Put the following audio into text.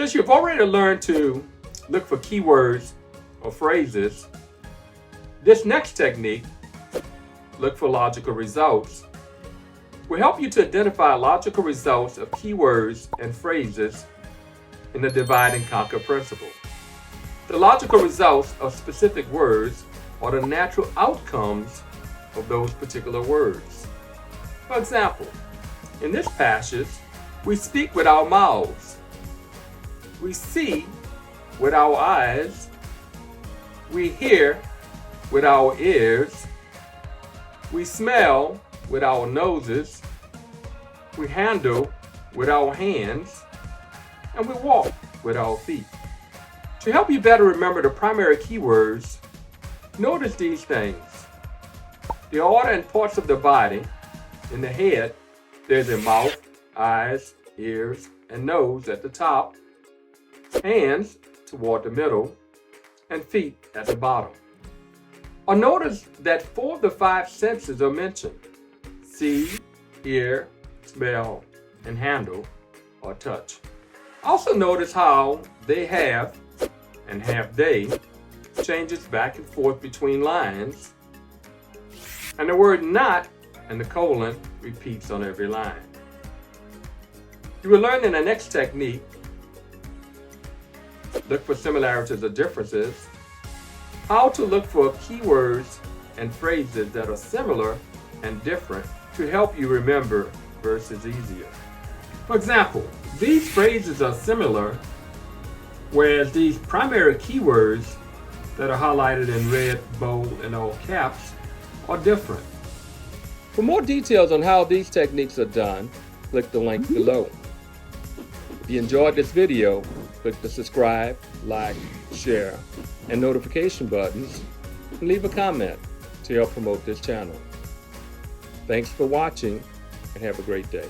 Since you've already learned to look for keywords or phrases, this next technique, look for logical results, will help you to identify logical results of keywords and phrases in the divide and conquer principle. The logical results of specific words are the natural outcomes of those particular words. For example, in this passage, we speak with our mouths, we see with our eyes, we hear with our ears, we smell with our noses, we handle with our hands, and we walk with our feet. To help you better remember the primary keywords, notice these things. The order and parts of the body. In the head, there's a mouth, eyes, ears, and nose at the top, hands toward the middle, and feet at the bottom. Or notice that 4 of the 5 senses are mentioned: see, hear, smell, and handle, or touch. Also notice how they have and have they changes back and forth between lines, and the word not and the colon repeats on every line. You will learn in the next technique, look for similarities or differences, how to look for keywords and phrases that are similar and different to help you remember verses easier. For example, these phrases are similar, whereas these primary keywords that are highlighted in red, bold, and all caps are different. For more details on how these techniques are done, click the link below. If you enjoyed this video, click the subscribe, like, share, and notification buttons, and leave a comment to help promote this channel. Thanks for watching, and have a great day.